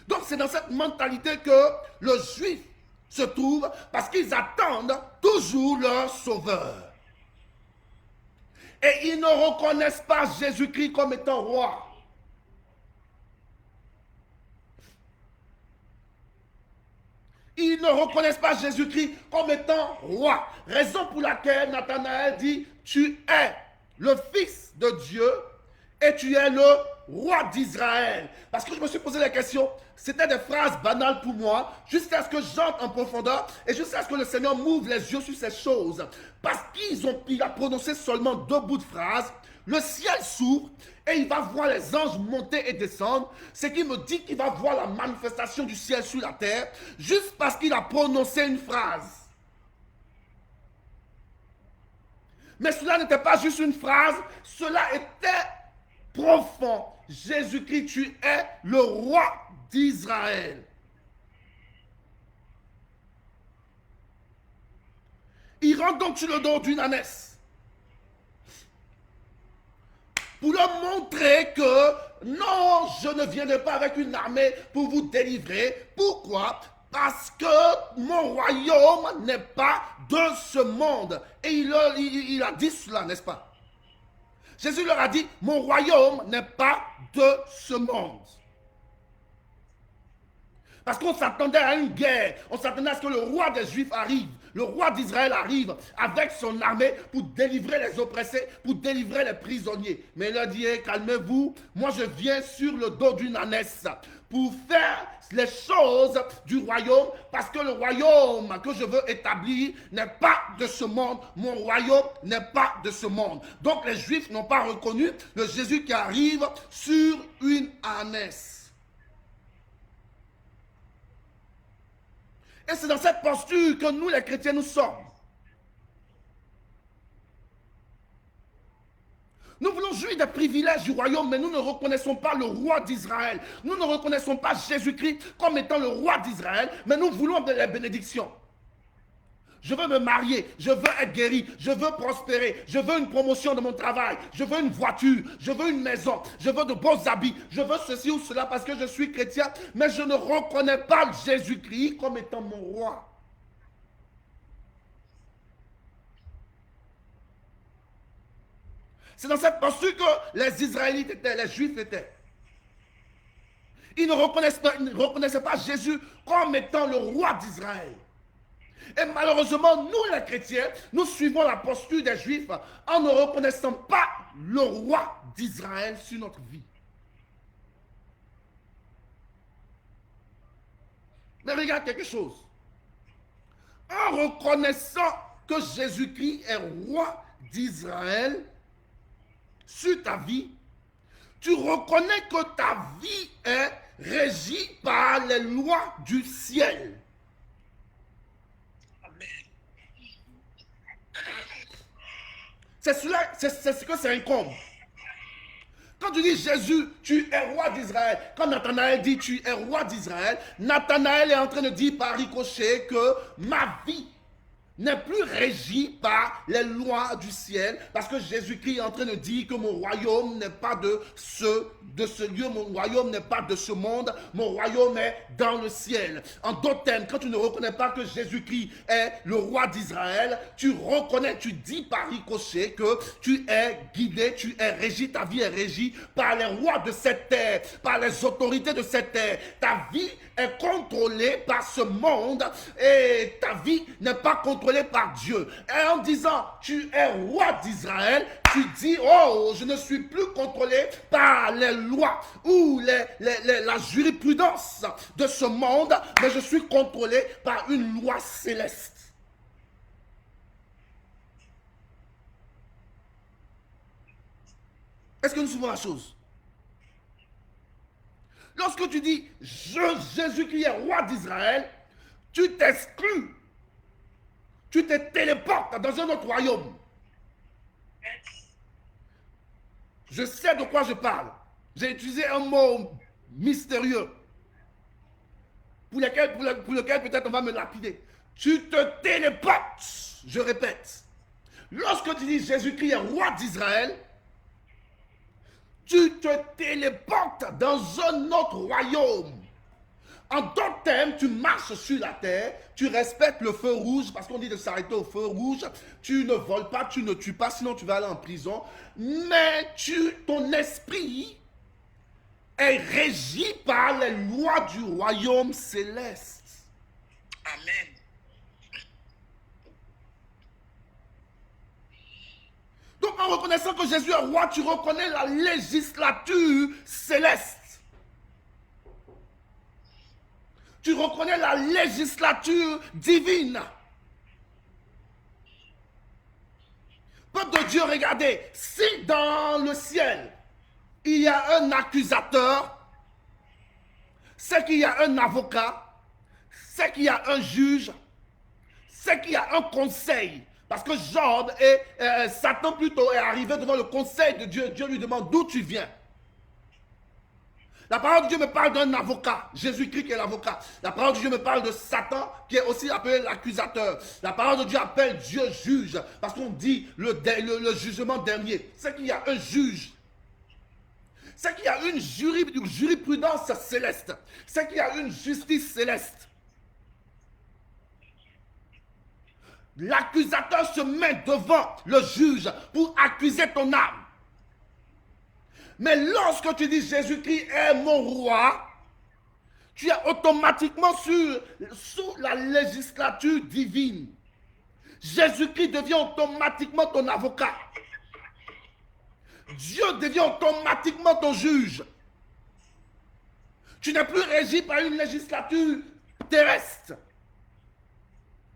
Donc c'est dans cette mentalité que le Juif se trouve parce qu'ils attendent toujours leur sauveur. Et ils ne reconnaissent pas Jésus-Christ comme étant roi. Ils ne reconnaissent pas Jésus-Christ comme étant roi. Raison pour laquelle Nathanaël dit, tu es le Fils de Dieu et tu es le roi d'Israël. Parce que je me suis posé la question, c'était des phrases banales pour moi, jusqu'à ce que j'entre en profondeur et jusqu'à ce que le Seigneur m'ouvre les yeux sur ces choses. Parce qu'il a prononcé seulement deux bouts de phrases. Le ciel s'ouvre et il va voir les anges monter et descendre. Ce qui me dit qu'il va voir la manifestation du ciel sur la terre juste parce qu'il a prononcé une phrase. Mais cela n'était pas juste une phrase, cela était profond. Jésus-Christ, tu es le roi d'Israël. Il rentre donc sur le dos d'une ânesse pour leur montrer que non, je ne viendrai pas avec une armée pour vous délivrer. Pourquoi? Parce que mon royaume n'est pas de ce monde. Et il a dit cela, n'est-ce pas? Jésus leur a dit, mon royaume n'est pas de ce monde. Parce qu'on s'attendait à une guerre, on s'attendait à ce que le roi des Juifs arrive, le roi d'Israël arrive avec son armée pour délivrer les oppressés, pour délivrer les prisonniers. Mais il a dit, calmez-vous, moi je viens sur le dos d'une ânesse pour faire les choses du royaume, parce que le royaume que je veux établir n'est pas de ce monde, mon royaume n'est pas de ce monde. Donc les Juifs n'ont pas reconnu le Jésus qui arrive sur une ânesse. Et c'est dans cette posture que nous, les chrétiens, nous sommes. Nous voulons jouir des privilèges du royaume, mais nous ne reconnaissons pas le roi d'Israël. Nous ne reconnaissons pas Jésus-Christ comme étant le roi d'Israël, mais nous voulons les bénédictions. Je veux me marier, je veux être guéri, je veux prospérer, je veux une promotion de mon travail, je veux une voiture, je veux une maison, je veux de beaux habits, je veux ceci ou cela parce que je suis chrétien, mais je ne reconnais pas Jésus-Christ comme étant mon roi. C'est dans cette posture que les Israélites étaient, les Juifs étaient. Ils ne reconnaissaient pas Jésus comme étant le roi d'Israël. Et malheureusement, nous les chrétiens, nous suivons la posture des Juifs en ne reconnaissant pas le roi d'Israël sur notre vie. Mais regarde quelque chose. En reconnaissant que Jésus-Christ est roi d'Israël sur ta vie, tu reconnais que ta vie est régie par les lois du ciel. C'est ce que ça incombe. Quand tu dis Jésus, tu es roi d'Israël, quand Nathanaël dit tu es roi d'Israël, Nathanaël est en train de dire par ricochet que ma vie n'est plus régie par les lois du ciel, parce que Jésus-Christ est en train de dire que mon royaume n'est pas de ce lieu, mon royaume n'est pas de ce monde, mon royaume est dans le ciel. En d'autres termes, quand tu ne reconnais pas que Jésus-Christ est le roi d'Israël, tu reconnais, tu dis par ricochet que tu es guidé, tu es régi, ta vie est régie par les rois de cette terre, par les autorités de cette terre. Ta vie est contrôlée par ce monde et ta vie n'est pas contrôlée par Dieu. Et en disant tu es roi d'Israël, tu dis oh, je ne suis plus contrôlé par les lois ou la jurisprudence de ce monde, mais je suis contrôlé par une loi céleste. Est-ce que nous suivons la chose? Lorsque tu dis Jésus-Christ est roi d'Israël, tu t'exclus. Tu te téléportes dans un autre royaume. Je sais de quoi je parle. J'ai utilisé un mot mystérieux pour lequel peut-être on va me lapider. Tu te téléportes, je répète. Lorsque tu dis Jésus-Christ est roi d'Israël, tu te téléportes dans un autre royaume. En d'autres termes, tu marches sur la terre, tu respectes le feu rouge, parce qu'on dit de s'arrêter au feu rouge, tu ne voles pas, tu ne tues pas, sinon tu vas aller en prison, mais ton esprit est régi par les lois du royaume céleste. Amen. Donc en reconnaissant que Jésus est roi, tu reconnais la législature céleste. Tu reconnais la législature divine. Peuple de Dieu, regardez, si dans le ciel, il y a un accusateur, c'est qu'il y a un avocat, c'est qu'il y a un juge, c'est qu'il y a un conseil. Parce que Satan plutôt est arrivé devant le conseil de Dieu. Dieu lui demande d'où tu viens. La parole de Dieu me parle d'un avocat, Jésus-Christ qui est l'avocat. La parole de Dieu me parle de Satan qui est aussi appelé l'accusateur. La parole de Dieu appelle Dieu juge parce qu'on dit le jugement dernier. C'est qu'il y a un juge. C'est qu'il y a une jurisprudence céleste. C'est qu'il y a une justice céleste. L'accusateur se met devant le juge pour accuser ton âme. Mais lorsque tu dis Jésus-Christ est mon roi, tu es automatiquement sous la législature divine. Jésus-Christ devient automatiquement ton avocat. Dieu devient automatiquement ton juge. Tu n'es plus régi par une législature terrestre.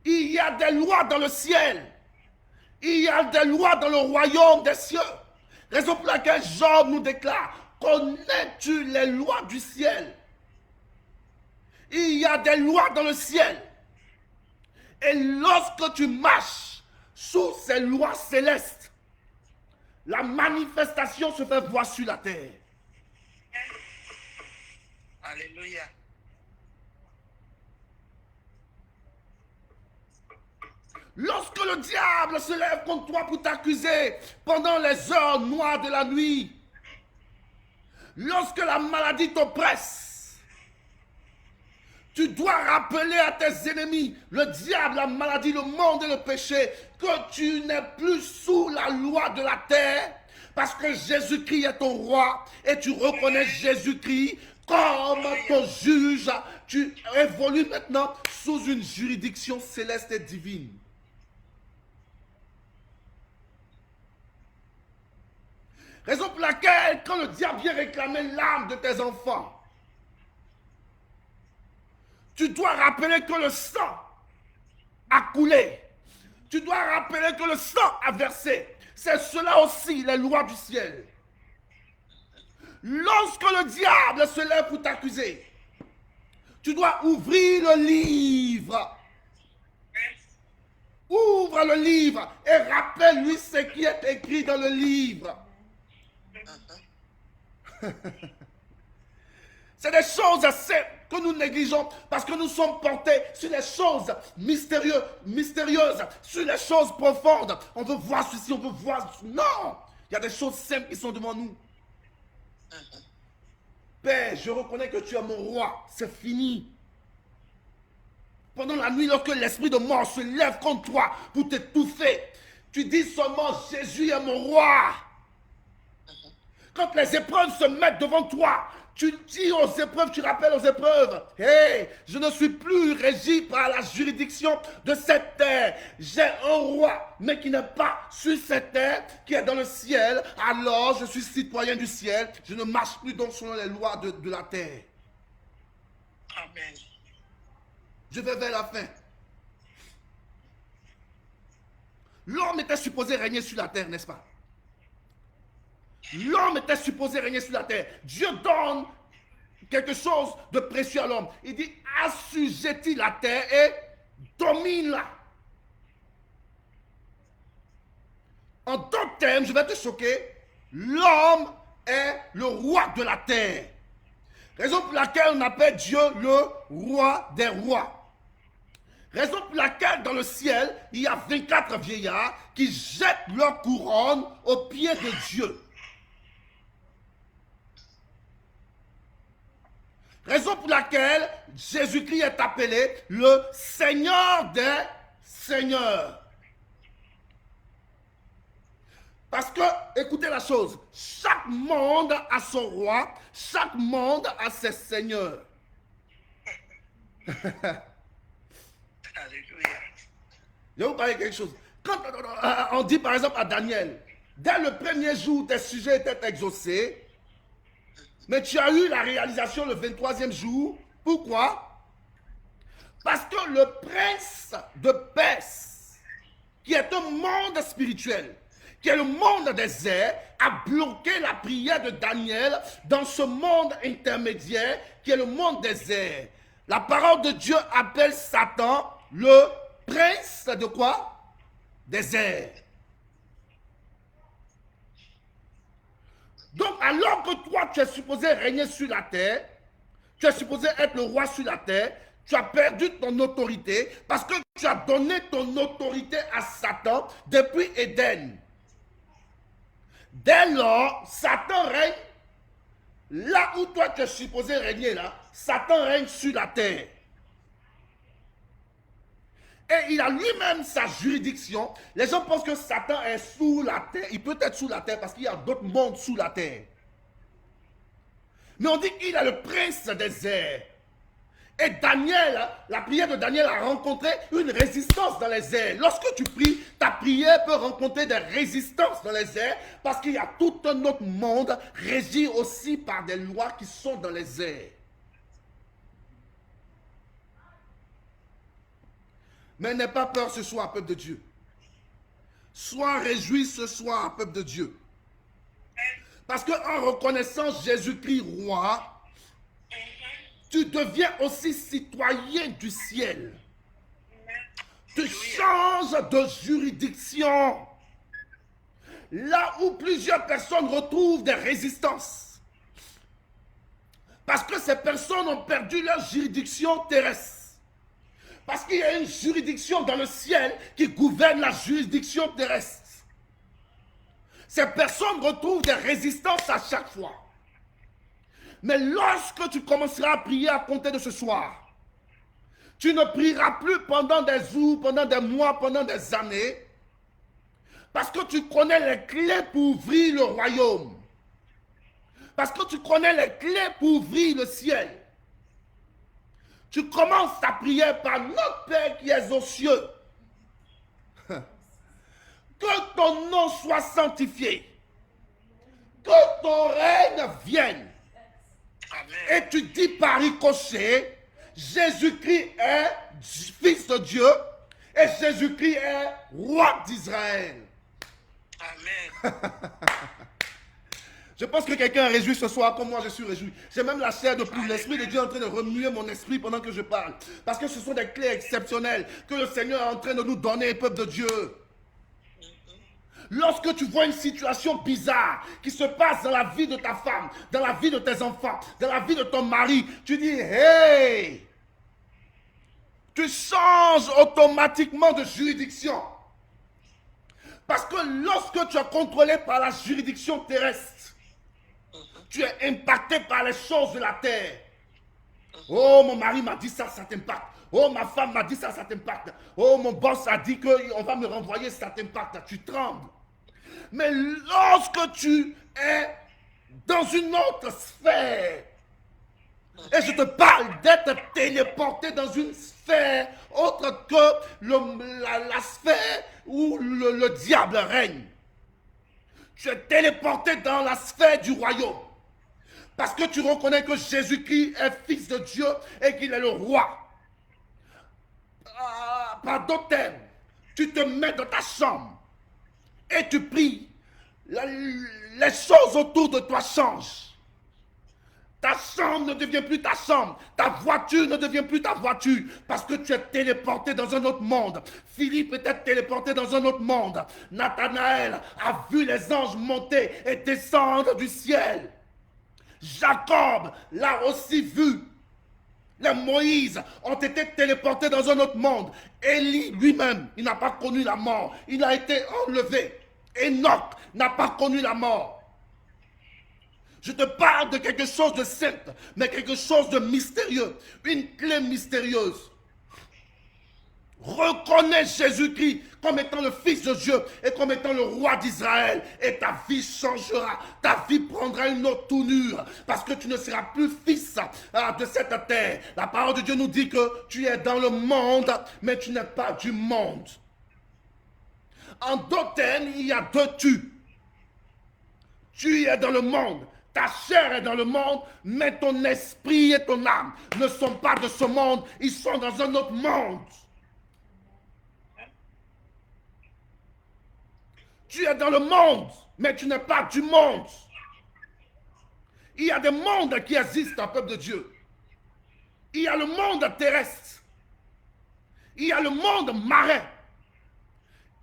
Il y a des lois dans le ciel. Il y a des lois dans le royaume des cieux. Raison pour laquelle Job nous déclare: connais-tu les lois du ciel? Il y a des lois dans le ciel. Et lorsque tu marches sous ces lois célestes, la manifestation se fait voir sur la terre. Alléluia. Lorsque le diable se lève contre toi pour t'accuser pendant les heures noires de la nuit, lorsque la maladie t'oppresse, tu dois rappeler à tes ennemis, le diable, la maladie, le monde et le péché, que tu n'es plus sous la loi de la terre, parce que Jésus-Christ est ton roi, et tu reconnais Jésus-Christ comme ton juge. Tu évolues maintenant sous une juridiction céleste et divine. Raison pour laquelle, quand le diable vient réclamer l'âme de tes enfants, tu dois rappeler que le sang a coulé. Tu dois rappeler que le sang a versé. C'est cela aussi les lois du ciel. Lorsque le diable se lève pour t'accuser, tu dois ouvrir le livre. Ouvre le livre et rappelle-lui ce qui est écrit dans le livre. C'est des choses que nous négligeons parce que nous sommes portés sur les choses mystérieuses, sur les choses profondes. On veut voir ceci, on veut voir ceci. Non! Il y a des choses simples qui sont devant nous. Père, je reconnais que tu es mon roi. C'est fini. Pendant la nuit, lorsque l'esprit de mort se lève contre toi pour t'étouffer, tu dis seulement Jésus est mon roi. Quand les épreuves se mettent devant toi, tu dis aux épreuves, tu rappelles aux épreuves, hey, je ne suis plus régi par la juridiction de cette terre. J'ai un roi, mais qui n'est pas sur cette terre, qui est dans le ciel. Alors, je suis citoyen du ciel. Je ne marche plus donc selon les lois de la terre. Amen. Je vais vers la fin. L'homme était supposé régner sur la terre, n'est-ce pas? L'homme était supposé régner sur la terre. Dieu donne quelque chose de précieux à l'homme. Il dit, assujettis la terre et domine-la. En d'autres termes, je vais te choquer, l'homme est le roi de la terre. Raison pour laquelle on appelle Dieu le roi des rois. Raison pour laquelle dans le ciel, il y a 24 vieillards qui jettent leur couronne aux pieds de Dieu. Raison pour laquelle Jésus-Christ est appelé le Seigneur des Seigneurs. Parce que, écoutez la chose, chaque monde a son roi, chaque monde a ses seigneurs. Alléluia. Je vais vous parler de quelque chose. Quand on dit par exemple à Daniel, dès le premier jour, tes sujets étaient exaucés, mais tu as eu la réalisation le 23e jour. Pourquoi? Parce que le prince de Perse, qui est un monde spirituel, qui est le monde des airs, a bloqué la prière de Daniel dans ce monde intermédiaire qui est le monde des airs. La parole de Dieu appelle Satan le prince de quoi? Des airs. Donc, alors que toi, tu es supposé régner sur la terre, tu es supposé être le roi sur la terre, tu as perdu ton autorité parce que tu as donné ton autorité à Satan depuis Éden. Dès lors, Satan règne là où toi tu es supposé régner là. Satan règne sur la terre. Et il a lui-même sa juridiction. Les gens pensent que Satan est sous la terre. Il peut être sous la terre parce qu'il y a d'autres mondes sous la terre. Mais on dit qu'il est le prince des airs. Et Daniel, la prière de Daniel a rencontré une résistance dans les airs. Lorsque tu pries, ta prière peut rencontrer des résistances dans les airs parce qu'il y a tout un autre monde régi aussi par des lois qui sont dans les airs. Mais n'aie pas peur ce soir, peuple de Dieu. Sois réjoui ce soir, peuple de Dieu. Parce qu'en reconnaissant Jésus-Christ roi, tu deviens aussi citoyen du ciel. Tu changes de juridiction. Là où plusieurs personnes retrouvent des résistances. Parce que ces personnes ont perdu leur juridiction terrestre. Parce qu'il y a une juridiction dans le ciel qui gouverne la juridiction terrestre. Ces personnes retrouvent des résistances à chaque fois. Mais lorsque tu commenceras à prier à compter de ce soir, tu ne prieras plus pendant des jours, pendant des mois, pendant des années, parce que tu connais les clés pour ouvrir le royaume. Parce que tu connais les clés pour ouvrir le ciel. Tu commences ta prière par notre Père qui est aux cieux. Que ton nom soit sanctifié. Que ton règne vienne. Amen. Et tu dis par ricochet, Jésus-Christ est fils de Dieu et Jésus-Christ est roi d'Israël. Amen. Je pense que quelqu'un est réjoui ce soir comme moi je suis réjoui. J'ai même la chair de poule. L'Esprit de Dieu est en train de remuer mon esprit pendant que je parle. Parce que ce sont des clés exceptionnelles que le Seigneur est en train de nous donner, peuple de Dieu. Lorsque tu vois une situation bizarre qui se passe dans la vie de ta femme, dans la vie de tes enfants, dans la vie de ton mari, tu dis, hey! Tu changes automatiquement de juridiction. Parce que lorsque tu es contrôlé par la juridiction terrestre, tu es impacté par les choses de la terre. Oh, mon mari m'a dit ça, ça t'impacte. Oh, ma femme m'a dit ça, ça t'impacte. Oh, mon boss a dit qu'on va me renvoyer, ça t'impacte. Tu trembles. Mais lorsque tu es dans une autre sphère, et je te parle d'être téléporté dans une sphère autre que la sphère où le diable règne. Tu es téléporté dans la sphère du royaume. Parce que tu reconnais que Jésus-Christ est fils de Dieu et qu'il est le roi. Par d'autres termes, tu te mets dans ta chambre et tu pries. Les choses autour de toi changent. Ta chambre ne devient plus ta chambre. Ta voiture ne devient plus ta voiture. Parce que tu es téléporté dans un autre monde. Philippe était téléporté dans un autre monde. Nathanaël a vu les anges monter et descendre du ciel. Jacob l'a aussi vu. Les Moïse ont été téléportés dans un autre monde. Élie lui-même, il n'a pas connu la mort. Il a été enlevé. Enoch n'a pas connu la mort. Je te parle de quelque chose de simple, mais quelque chose de mystérieux. Une clé mystérieuse. Reconnais Jésus-Christ comme étant le Fils de Dieu et comme étant le roi d'Israël. Et ta vie changera. Ta vie prendra une autre tournure. Parce que tu ne seras plus fils de cette terre. La parole de Dieu nous dit que tu es dans le monde, mais tu n'es pas du monde. En d'autres termes, il y a deux tu. Tu es dans le monde. Ta chair est dans le monde, mais ton esprit et ton âme ne sont pas de ce monde. Ils sont dans un autre monde. Tu es dans le monde, mais tu n'es pas du monde. Il y a des mondes qui existent, peuple de Dieu. Il y a le monde terrestre. Il y a le monde marin.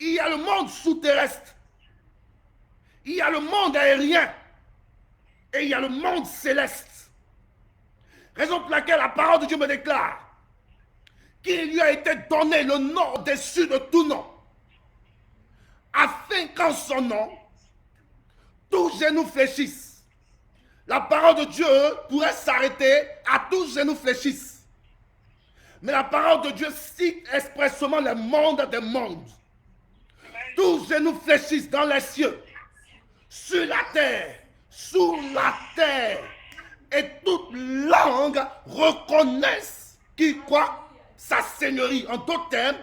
Il y a le monde sous-terrestre. Il y a le monde aérien. et il y a le monde céleste. Raison pour laquelle la parole de Dieu me déclare qu'il lui a été donné le nom au-dessus de tout nom, afin qu'en son nom, tout genou fléchisse. La parole de Dieu pourrait s'arrêter à tout genou fléchisse. Mais la parole de Dieu cite expressément le monde des mondes. Tout genou fléchisse dans les cieux, sur la terre, sous la terre. Et toute langue reconnaissent qu'il quoi? Sa seigneurie. En d'autres termes,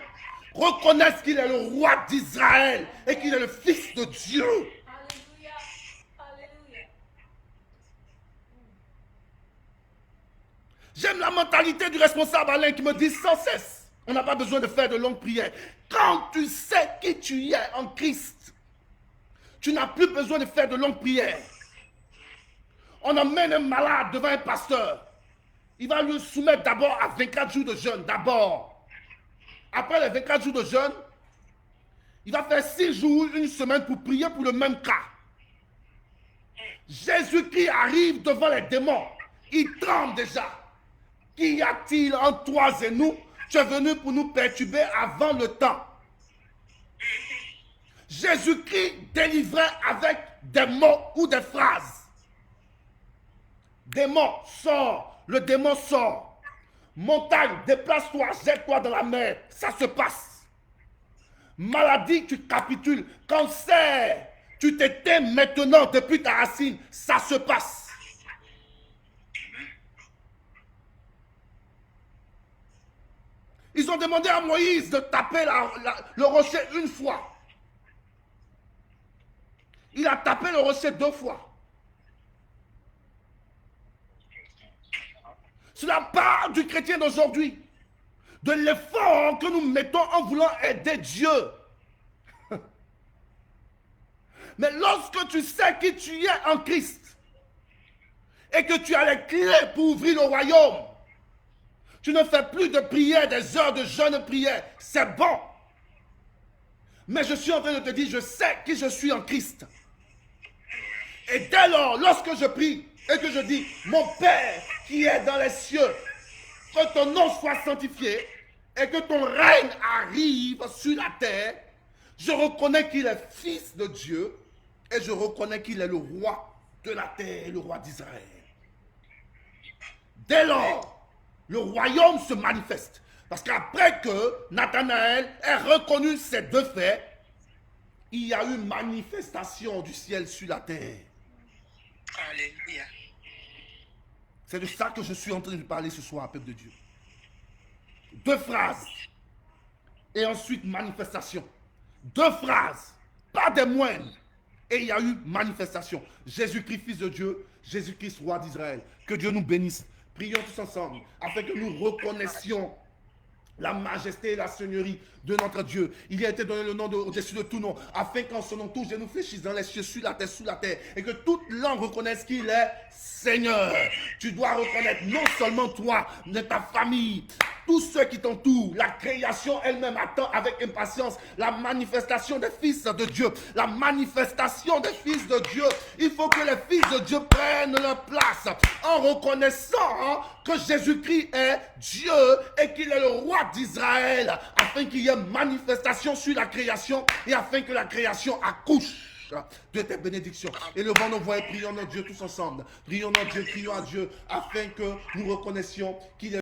reconnaissent qu'il est le roi d'Israël et qu'il est le fils de Dieu. Alléluia. Alléluia. J'aime la mentalité du responsable Alain qui me dit sans cesse, on n'a pas besoin de faire de longues prières. Quand tu sais qui tu es en Christ, tu n'as plus besoin de faire de longues prières. On emmène un malade devant un pasteur. Il va lui soumettre d'abord à 24 jours de jeûne, d'abord. Après les 24 jours de jeûne, il va faire 6 jours, une semaine pour prier pour le même cas. Jésus-Christ arrive devant les démons. Il tremble déjà. Qu'y a-t-il entre toi et nous? Tu es venu pour nous perturber avant le temps. Jésus-Christ délivrait avec des mots ou des phrases. Démon, sort. Le démon sort. Montagne, déplace-toi, jette-toi dans la mer. Ça se passe. Maladie, tu capitules. Cancer, tu t'éteins maintenant depuis ta racine. Ça se passe. Ils ont demandé à Moïse de taper le rocher une fois. Il a tapé le rocher 2 fois. Cela part du chrétien d'aujourd'hui, de l'effort que nous mettons en voulant aider Dieu. Mais lorsque tu sais qui tu es en Christ et que tu as les clés pour ouvrir le royaume, tu ne fais plus de prière, des heures de jeûne de prière. C'est bon. Mais je suis en train de te dire, je sais qui je suis en Christ. Et dès lors, lorsque je prie et que je dis, mon Père qui est dans les cieux, que ton nom soit sanctifié et que ton règne arrive sur la terre, je reconnais qu'il est fils de Dieu et je reconnais qu'il est le roi de la terre, le roi d'Israël. Dès lors, le royaume se manifeste. Parce qu'après que Nathanaël ait reconnu ces 2 faits, il y a eu manifestation du ciel sur la terre. Alléluia. C'est de ça que je suis en train de parler ce soir, peuple de Dieu. 2 phrases. Et ensuite, manifestation. 2 phrases. Pas des moindres. Et il y a eu manifestation. Jésus-Christ, fils de Dieu. Jésus-Christ, roi d'Israël. Que Dieu nous bénisse. Prions tous ensemble afin que nous reconnaissions la majesté et la seigneurie de notre Dieu. Il lui a été donné le nom au-dessus de tout nom, afin qu'en son nom tout genou fléchisse dans les cieux, sur la terre, sous la terre, et que toute langue reconnaisse qu'il est Seigneur. Tu dois reconnaître non seulement toi, mais ta famille, tous ceux qui t'entourent. La création elle-même attend avec impatience la manifestation des fils de Dieu. La manifestation des fils de Dieu. Il faut que les fils de Dieu prennent leur place en reconnaissant que Jésus-Christ est Dieu et qu'il est le roi d'Israël, afin qu'il y ait manifestation sur la création et afin que la création accouche de tes bénédictions. Et levons nos voix et prions notre Dieu tous ensemble. Prions notre Dieu, crions à Dieu afin que nous reconnaissions qu'il est